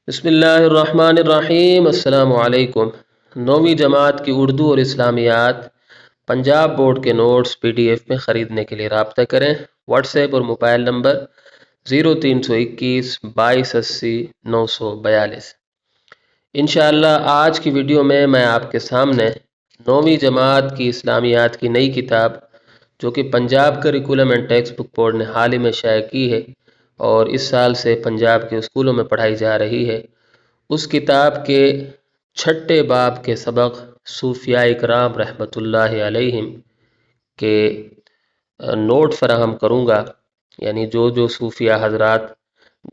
بسم اللہ الرحمن الرحیم۔ السلام علیکم۔ 9ویں جماعت کی اردو اور اسلامیات پنجاب بورڈ کے نوٹس PDF میں خریدنے کے لیے رابطہ کریں۔ واٹس ایپ اور موبائل نمبر 0321 2280 942۔ انشاءاللہ آج کی ویڈیو میں آپ کے سامنے 9ویں جماعت کی اسلامیات کی نئی کتاب جو کہ Punjab curriculum and text book board نے حال ہی میں شائع کی ہے اور اس سال سے پنجاب کے اسکولوں میں پڑھائی جا رہی ہے، اس کتاب کے 6 باب کے سبق صوفیاء کرام رحمۃ اللہ علیہم کے نوٹ فراہم کروں گا۔ یعنی جو صوفیاء حضرات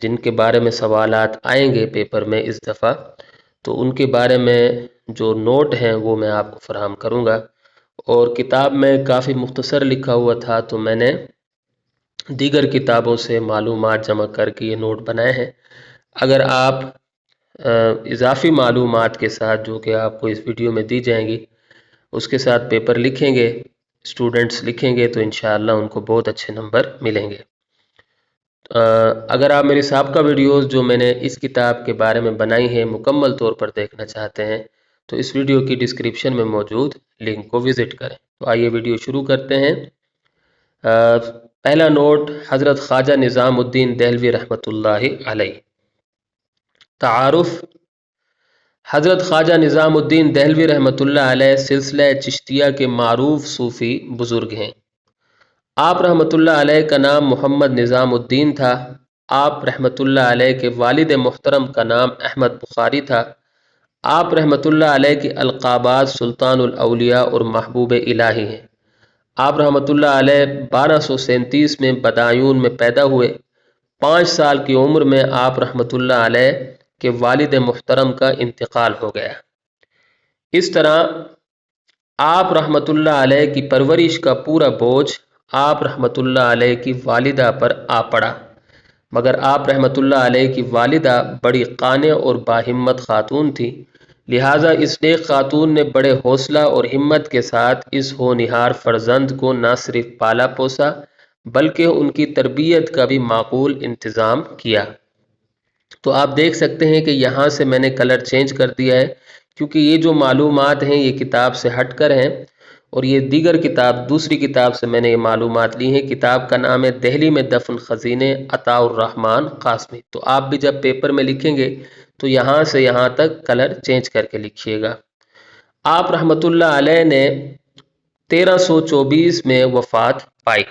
جن کے بارے میں سوالات آئیں گے پیپر میں اس دفعہ، تو ان کے بارے میں جو نوٹ ہیں وہ میں آپ کو فراہم کروں گا۔ اور کتاب میں کافی مختصر لکھا ہوا تھا تو میں نے دیگر کتابوں سے معلومات جمع کر کے یہ نوٹ بنائے ہیں۔ اگر آپ اضافی معلومات کے ساتھ جو کہ آپ کو اس ویڈیو میں دی جائیں گی اس کے ساتھ پیپر لکھیں گے، اسٹوڈنٹس لکھیں گے، تو انشاءاللہ ان کو بہت اچھے نمبر ملیں گے۔ اگر آپ میری سابقہ ویڈیوز جو میں نے اس کتاب کے بارے میں بنائی ہیں مکمل طور پر دیکھنا چاہتے ہیں تو اس ویڈیو کی ڈسکرپشن میں موجود لنک کو وزٹ کریں۔ تو آئیے ویڈیو شروع کرتے ہیں۔ پہلا نوٹ حضرت خواجہ نظام الدین دہلوی رحمۃ اللہ علیہ۔ تعارف: حضرت خواجہ نظام الدین دہلوی رحمۃ اللہ علیہ سلسلہ چشتیہ کے معروف صوفی بزرگ ہیں۔ آپ رحمۃ اللہ علیہ کا نام محمد نظام الدین تھا۔ آپ رحمۃ اللہ علیہ کے والد محترم کا نام احمد بخاری تھا۔ آپ رحمۃ اللہ علیہ کی القابات سلطان الاولیاء اور محبوب الہی ہیں۔ آپ رحمۃ اللہ علیہ 1237 میں بدایون میں پیدا ہوئے۔ 5 سال کی عمر میں آپ رحمۃ اللہ علیہ کے والد محترم کا انتقال ہو گیا۔ اس طرح آپ رحمۃ اللہ علیہ کی پرورش کا پورا بوجھ آپ رحمۃ اللہ علیہ کی والدہ پر آ پڑا، مگر آپ رحمۃ اللہ علیہ کی والدہ بڑی قانع اور باہمت خاتون تھی، لہٰذا اس نیک خاتون نے بڑے حوصلہ اور ہمت کے ساتھ اس ہونہار فرزند کو نہ صرف پالا پوسا بلکہ ان کی تربیت کا بھی معقول انتظام کیا۔ تو آپ دیکھ سکتے ہیں کہ یہاں سے میں نے کلر چینج کر دیا ہے کیونکہ یہ جو معلومات ہیں یہ کتاب سے ہٹ کر ہیں اور یہ دیگر کتاب دوسری کتاب سے میں نے یہ معلومات لی ہیں۔ کتاب کا نام ہے دہلی میں دفن خزینے عطاء الرحمن قاسمی۔ تو آپ بھی جب پیپر میں لکھیں گے تو یہاں سے یہاں تک کلر چینج کر کے لکھیے گا۔ آپ رحمۃ اللہ علیہ نے 1324 میں وفات پائی۔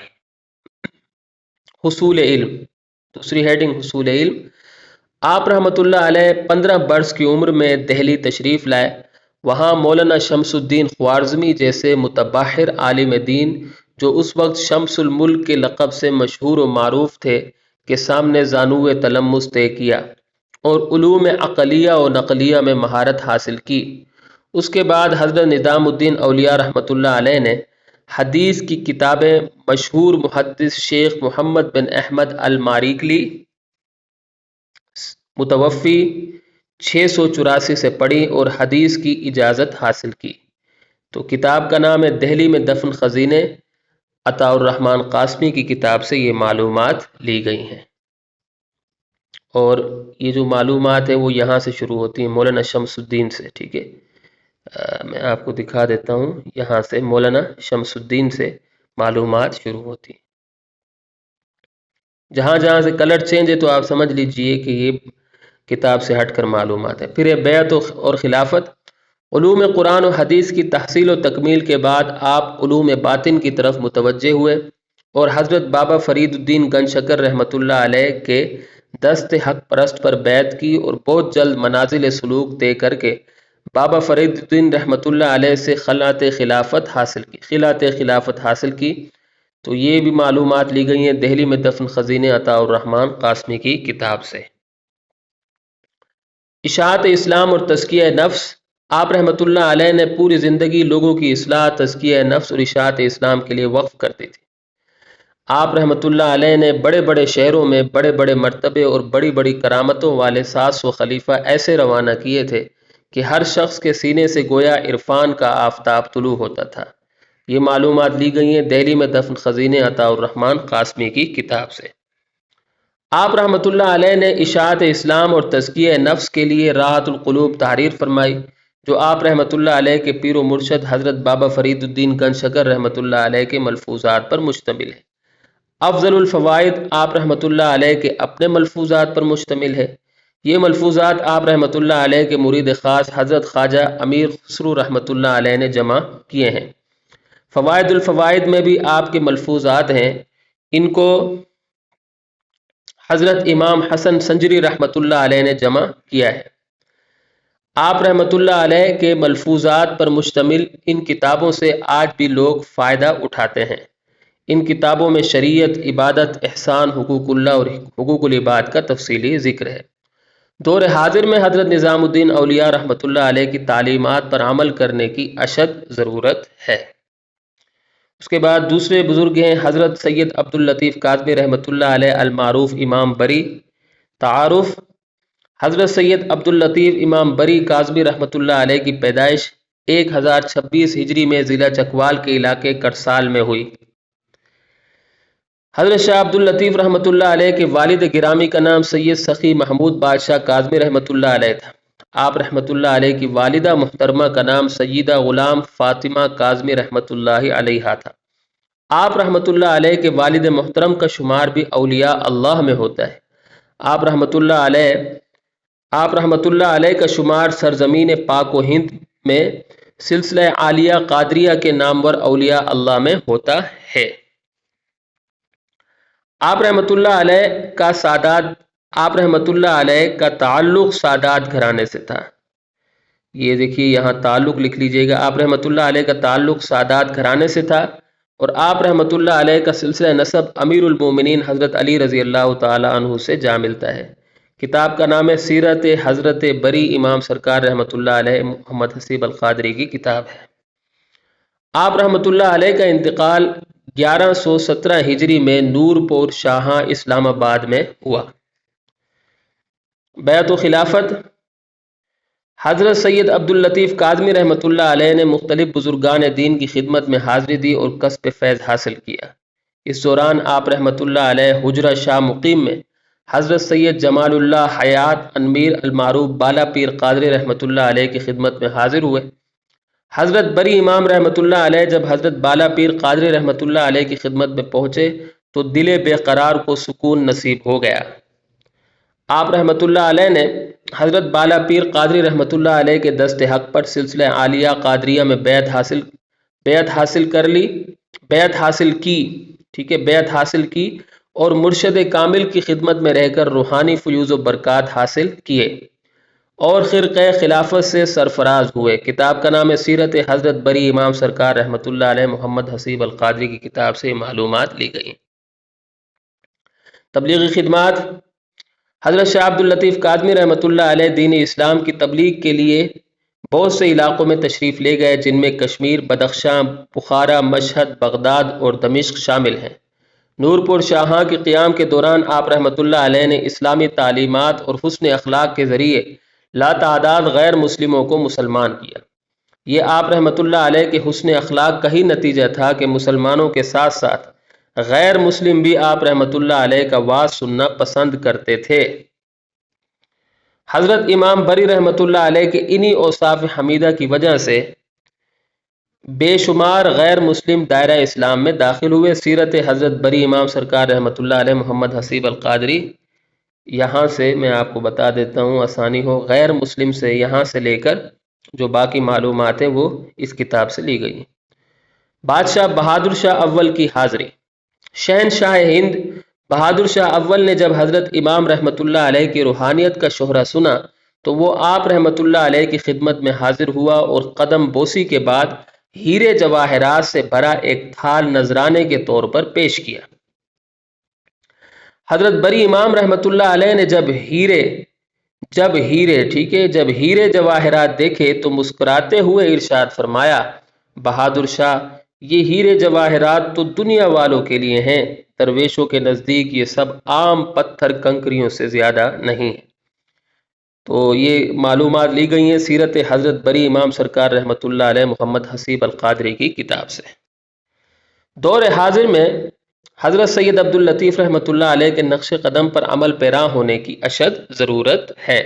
حصول علم، دوسری ہیڈنگ حصول علم۔ آپ رحمۃ اللہ علیہ 15 برس کی عمر میں دہلی تشریف لائے۔ وہاں مولانا شمس الدین خوارزمی جیسے متبحر عالم دین جو اس وقت شمس الملک کے لقب سے مشہور و معروف تھے کے سامنے زانوِ تلمس طے کیا اور علوم عقلیہ و نقلیہ میں مہارت حاصل کی۔ اس کے بعد حضرت نظام الدین اولیاء رحمۃ اللہ علیہ نے حدیث کی کتابیں مشہور محدث شیخ محمد بن احمد الماریکلی متوفی 684 سے پڑھی اور حدیث کی اجازت حاصل کی۔ تو کتاب کا نام ہے دہلی میں دفن خزینے عطاء الرحمن قاسمی کی کتاب سے یہ معلومات لی گئی ہیں۔ اور یہ جو معلومات ہیں وہ یہاں سے شروع ہوتی ہیں مولانا شمس الدین سے، ٹھیک ہے۔ میں آپ کو دکھا دیتا ہوں، یہاں سے مولانا شمس الدین سے معلومات شروع ہوتی ہیں۔ جہاں جہاں سے کلر چینج ہے تو آپ سمجھ لیجئے کہ یہ کتاب سے ہٹ کر معلومات ہے۔ پھر بیعت اور خلافت۔ علوم قرآن و حدیث کی تحصیل و تکمیل کے بعد آپ علوم باطن کی طرف متوجہ ہوئے اور حضرت بابا فرید الدین گنج شکر رحمۃ اللہ علیہ کے دست حق پرست پر بیعت کی اور بہت جلد منازل سلوک طے کر کے بابا فرید الدین رحمۃ اللہ علیہ سے خلعت خلافت حاصل کی۔ تو یہ بھی معلومات لی گئی ہیں دہلی میں دفن خزینے عطاء الرحمن قاسمی کی کتاب سے۔ اشاعت اسلام اور تزکیہ نفس۔ آپ رحمۃ اللہ علیہ نے پوری زندگی لوگوں کی اصلاح، تزکیہ نفس اور اشاعت اسلام کے لیے وقف کر دی تھی۔ آپ رحمۃ اللہ علیہ نے بڑے بڑے شہروں میں بڑے بڑے مرتبے اور بڑی بڑی کرامتوں والے 700 خلیفہ ایسے روانہ کیے تھے کہ ہر شخص کے سینے سے گویا عرفان کا آفتاب طلوع ہوتا تھا۔ یہ معلومات لی گئی ہیں دہلی میں دفن خزینے عطاء الرحمن قاسمی کی کتاب سے۔ آپ رحمۃ اللہ علیہ نے اشاعت اسلام اور تزکیہ نفس کے لیے راحت القلوب تحریر فرمائی، جو آپ رحمۃ اللہ علیہ کے پیر و مرشد حضرت بابا فرید الدین گنج شکر رحمۃ اللہ علیہ کے ملفوظات پر مشتمل ہے۔ افضل الفوائد آپ رحمۃ اللہ علیہ کے اپنے ملفوظات پر مشتمل ہے۔ یہ ملفوظات آپ رحمۃ اللہ علیہ کے مرید خاص حضرت خواجہ امیر خسرو رحمۃ اللہ علیہ نے جمع کیے ہیں۔ فوائد الفوائد میں بھی آپ کے ملفوظات ہیں، ان کو حضرت امام حسن سنجری رحمۃ اللہ علیہ نے جمع کیا ہے۔ آپ رحمۃ اللہ علیہ کے ملفوظات پر مشتمل ان کتابوں سے آج بھی لوگ فائدہ اٹھاتے ہیں۔ ان کتابوں میں شریعت، عبادت، احسان، حقوق اللہ اور حقوق العباد کا تفصیلی ذکر ہے۔ دور حاضر میں حضرت نظام الدین اولیاء رحمۃ اللہ علیہ کی تعلیمات پر عمل کرنے کی اشد ضرورت ہے۔ اس کے بعد دوسرے بزرگ ہیں حضرت سید عبد اللطیف کاظمی رحمۃ اللہ علیہ المعروف امام بری۔ تعارف: حضرت سید عبد اللطیف امام بری کاظمی رحمۃ اللہ علیہ کی پیدائش 1026 ہجری میں ضلع چکوال کے علاقے کرسال میں ہوئی۔ حضرت شاہ عبد اللطیف رحمۃ اللہ علیہ کے والد گرامی کا نام سید سخی محمود بادشاہ کاظمی رحمۃ اللہ علیہ تھا۔ آپ رحمۃ اللہ علیہ کی والدہ محترمہ کا نام سیدہ غلام فاطمہ کاظمی رحمۃ اللہ علیہا تھا۔ آپ رحمۃ اللہ علیہ کے والد محترم کا شمار بھی اولیاء اللہ میں ہوتا ہے۔ آپ رحمۃ اللہ علیہ کا شمار سرزمین پاک و ہند میں سلسلہ عالیہ قادریہ کے نامور اولیاء اللہ میں ہوتا ہے۔ آپ رحمۃ اللہ علیہ کا تعلق سادات گھرانے سے تھا۔ یہ دیکھیے یہاں تعلق لکھ لیجئے گا۔ آپ رحمۃ اللہ علیہ کا تعلق سادات گھرانے سے تھا اور آپ رحمۃ اللہ علیہ کا سلسلہ نسب امیر المومنین حضرت علی رضی اللہ تعالی عنہ سے جا ملتا ہے۔ کتاب کا نام ہے سیرت حضرت بری امام سرکار رحمۃ اللہ علیہ، محمد حسیب القادری کی کتاب ہے۔ آپ رحمۃ اللہ علیہ کا انتقال 1117 ہجری میں نور پور شاہاں اسلام آباد میں ہوا۔ بیعت و خلافت: حضرت سید عبد اللطیف کاظمی رحمۃ اللہ علیہ نے مختلف بزرگان دین کی خدمت میں حاضری دی اور کسب فیض حاصل کیا۔ اس دوران آپ رحمۃ اللہ علیہ حجرہ شاہ مقیم میں حضرت سید جمال اللہ حیات انمیر المعروف بالا پیر قادری رحمۃ اللہ علیہ کی خدمت میں حاضر ہوئے۔ حضرت بری امام رحمۃ اللہ علیہ جب حضرت بالا پیر قادری رحمۃ اللہ علیہ کی خدمت میں پہنچے تو دل بے قرار کو سکون نصیب ہو گیا۔ آپ رحمۃ اللہ علیہ نے حضرت بالا پیر قادری رحمۃ اللہ علیہ کے دست حق پر سلسلہ عالیہ قادریہ میں بیعت حاصل کی اور مرشد کامل کی خدمت میں رہ کر روحانی فیوز و برکات حاصل کیے اور خرقہ خلافت سے سرفراز ہوئے۔ کتاب کا نام ہے سیرت حضرت بری امام سرکار رحمۃ اللہ علیہ، محمد حسیب القادری کی کتاب سے معلومات لی گئی۔ تبلیغی خدمات: حضرت شاہ عبد اللطیف کاظمی رحمۃ اللہ علیہ دین اسلام کی تبلیغ کے لیے بہت سے علاقوں میں تشریف لے گئے، جن میں کشمیر، بدخشاں، بخارا، مشہد، بغداد اور دمشق شامل ہیں۔ نور پور شاہاں کے قیام کے دوران آپ رحمۃ اللہ علیہ نے اسلامی تعلیمات اور حسن اخلاق کے ذریعے لاتعداد غیر مسلموں کو مسلمان کیا۔ یہ آپ رحمۃ اللہ علیہ کے حسن اخلاق کا ہی نتیجہ تھا کہ مسلمانوں کے ساتھ ساتھ غیر مسلم بھی آپ رحمۃ اللہ علیہ کا وعظ سننا پسند کرتے تھے۔ حضرت امام بری رحمۃ اللہ علیہ کے انہی اوصاف حمیدہ کی وجہ سے بے شمار غیر مسلم دائرہ اسلام میں داخل ہوئے۔ سیرت حضرت بری امام سرکار رحمۃ اللہ علیہ، محمد حسیب القادری، یہاں سے میں آپ کو بتا دیتا ہوں آسانی ہو، غیر مسلم سے یہاں سے لے کر جو باقی معلومات ہیں وہ اس کتاب سے لی گئی۔ بادشاہ بہادر شاہ اول کی حاضری: شہنشاہ ہند بہادر شاہ اول نے جب حضرت امام رحمۃ اللہ علیہ کی روحانیت کا شہرہ سنا تو وہ آپ رحمۃ اللہ علیہ کی خدمت میں حاضر ہوا اور قدم بوسی کے بعد ہیرے جواہرات سے بھرا ایک تھال نذرانے کے طور پر پیش کیا۔ حضرت بری امام رحمۃ اللہ علیہ نے جب ہیرے جواہرات دیکھے تو مسکراتے ہوئے ارشاد فرمایا، بہادر شاہ، یہ ہیرے جواہرات تو دنیا والوں کے لیے ہیں، درویشوں کے نزدیک یہ سب عام پتھر کنکریوں سے زیادہ نہیں۔ تو یہ معلومات لی گئی ہیں سیرت حضرت بری امام سرکار رحمۃ اللہ علیہ، محمد حسیب القادری کی کتاب سے۔ دور حاضر میں حضرت سید عبداللطیف رحمۃ اللہ علیہ کے نقش قدم پر عمل پیرا ہونے کی اشد ضرورت ہے۔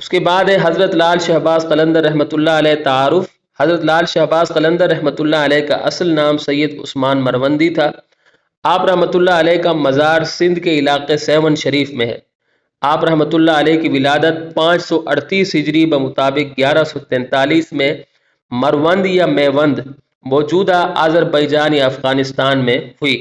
اس کے بعد ہے حضرت لال شہباز قلندر رحمۃ اللہ علیہ تعارف۔ حضرت لال شہباز قلندر رحمۃ اللہ علیہ کا اصل نام سید عثمان مروندی تھا۔ آپ رحمۃ اللہ علیہ کا مزار سندھ کے علاقے سیون شریف میں ہے۔ آپ رحمۃ اللہ علیہ کی ولادت 538 ہجری بمطابق 1143 میں مروند یا میوند موجودہ آذربائیجان یا افغانستان میں ہوئی۔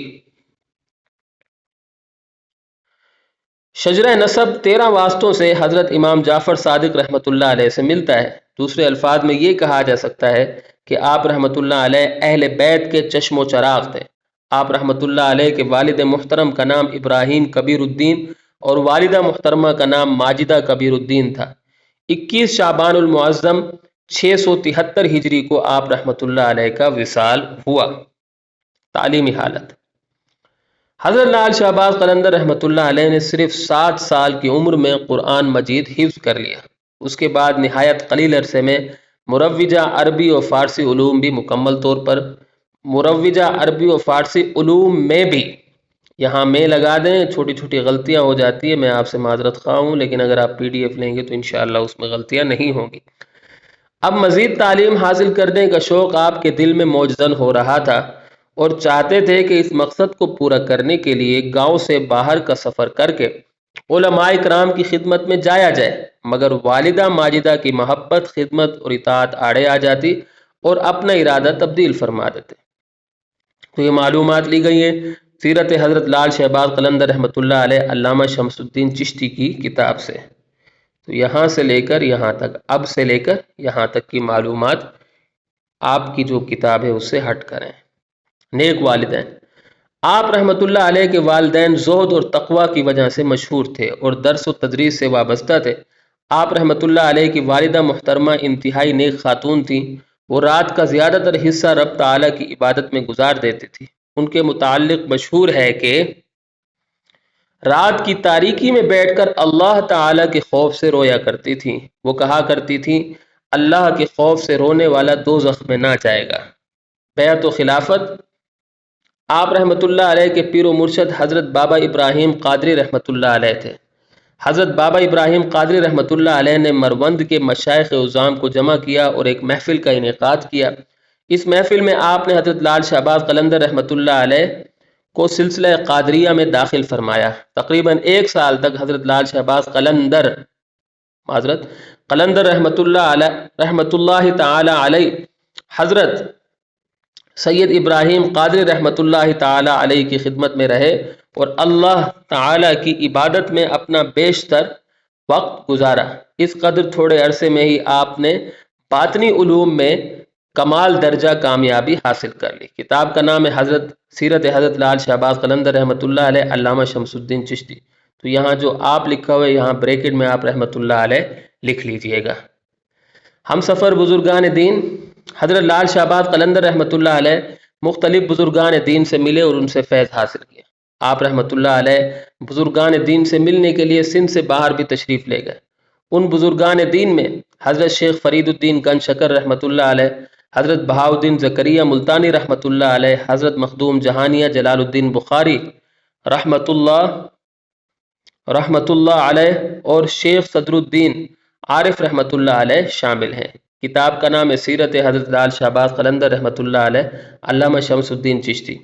شجرہ نسب 13 واسطوں سے حضرت امام جعفر صادق رحمۃ اللہ علیہ سے ملتا ہے۔ دوسرے الفاظ میں یہ کہا جا سکتا ہے کہ آپ رحمۃ اللہ علیہ اہل بیت کے چشم و چراغ تھے۔ آپ رحمۃ اللہ علیہ کے والد محترم کا نام ابراہیم کبیر الدین اور والدہ محترمہ کا نام ماجدہ کبیر الدین تھا۔ 21 شعبان المعظم 673 ہجری کو آپ رحمۃ اللہ علیہ کا وصال ہوا۔ تعلیمی حالت: حضرت لال شہباز قلندر رحمۃ اللہ علیہ نے صرف 7 سال کی عمر میں قرآن مجید حفظ کر لیا۔ اس کے بعد نہایت قلیل عرصے میں مروجہ عربی و فارسی علوم بھی مکمل طور پر مروجہ عربی و فارسی علوم میں بھی، یہاں میں لگا دیں، چھوٹی چھوٹی غلطیاں ہو جاتی ہیں، میں آپ سے معذرت خواہ ہوں، لیکن اگر آپ PDF لیں گے تو انشاءاللہ اس میں غلطیاں نہیں ہوں گی۔ اب مزید تعلیم حاصل کرنے کا شوق آپ کے دل میں موجزن ہو رہا تھا اور چاہتے تھے کہ اس مقصد کو پورا کرنے کے لیے گاؤں سے باہر کا سفر کر کے علماء کرام کی خدمت میں جایا جائے، مگر والدہ ماجدہ کی محبت، خدمت اور اطاعت آڑے آ جاتی اور اپنا ارادہ تبدیل فرما دیتے۔ تو یہ معلومات لی گئی ہیں سیرت حضرت لال شہباز قلندر رحمۃ اللہ علیہ علامہ شمس الدین چشتی کی کتاب سے۔ تو یہاں سے لے کر یہاں تک، اب سے لے کر یہاں تک کی معلومات آپ کی جو کتاب ہے اس سے ہٹ کریں۔ نیک والدین: آپ رحمۃ اللہ علیہ کے والدین زہد اور تقوی کی وجہ سے مشہور تھے اور درس و تدریس سے وابستہ تھے۔ آپ رحمۃ اللہ علیہ کی والدہ محترمہ انتہائی نیک خاتون تھیں۔ وہ رات کا زیادہ تر حصہ رب تعالیٰ کی عبادت میں گزار دیتی تھی۔ ان کے متعلق مشہور ہے کہ رات کی تاریکی میں بیٹھ کر اللہ تعالیٰ کے خوف سے رویا کرتی تھیں۔ وہ کہا کرتی تھیں، اللہ کے خوف سے رونے والا دوزخ میں نہ جائے گا۔ بیعت و خلافت: آپ رحمۃ اللہ علیہ کے پیر و مرشد حضرت بابا ابراہیم قادری رحمۃ اللہ علیہ تھے۔ حضرت بابا ابراہیم قادری رحمۃ اللہ علیہ نے مروند کے مشائخ عظام کو جمع کیا اور ایک محفل کا انعقاد کیا۔ اس محفل میں آپ نے حضرت لال شہباز قلندر رحمۃ اللہ علیہ کو سلسلہ قادریہ میں داخل فرمایا۔ تقریباً 1 سال تک حضرت لال شہباز قلندر رحمۃ اللہ تعالی علیہ حضرت سید ابراہیم قادری رحمۃ اللہ تعالی علیہ کی خدمت میں رہے اور اللہ تعالی کی عبادت میں اپنا بیشتر وقت گزارا۔ اس قدر تھوڑے عرصے میں ہی آپ نے باطنی علوم میں کمال درجہ کامیابی حاصل کر لی۔ کتاب کا نام ہے سیرت حضرت لال شہباز قلندر رحمۃ اللہ علیہ علامہ شمس الدین چشتی۔ تو یہاں جو آپ لکھا ہوئے، یہاں بریکٹ میں آپ رحمۃ اللہ علیہ لکھ لیجئے گا۔ ہم سفر بزرگان دین: حضرت لال شہباز قلندر رحمۃ اللہ علیہ مختلف بزرگان دین سے ملے اور ان سے فیض حاصل کیا۔ آپ رحمۃ اللہ علیہ بزرگان دین سے ملنے کے لیے سندھ سے باہر بھی تشریف لے گئے۔ ان بزرگان دین میں حضرت شیخ فرید الدین گنج شکر رحمۃ اللہ علیہ، حضرت بہاؤالدین زکریا ملتانی رحمۃ اللہ علیہ، حضرت مخدوم جہانیہ جلال الدین بخاری رحمۃ اللہ علیہ اور شیخ صدر الدین عارف رحمۃ اللہ علیہ شامل ہیں۔ کتاب کا نام ہے سیرت حضرت لال شہباز قلندر رحمۃ اللہ علیہ علامہ شمس الدین چشتی۔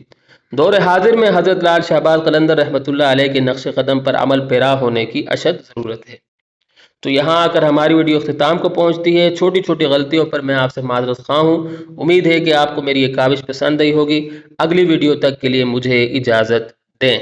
دور حاضر میں حضرت لال شہباز قلندر رحمۃ اللہ علیہ کے نقش قدم پر عمل پیرا ہونے کی اشد ضرورت ہے۔ تو یہاں آ کر ہماری ویڈیو اختتام کو پہنچتی ہے۔ چھوٹی چھوٹی غلطیوں پر میں آپ سے معذرت خواہ ہوں۔ امید ہے کہ آپ کو میری یہ کاوش پسند آئی ہوگی۔ اگلی ویڈیو تک کے لیے مجھے اجازت دیں۔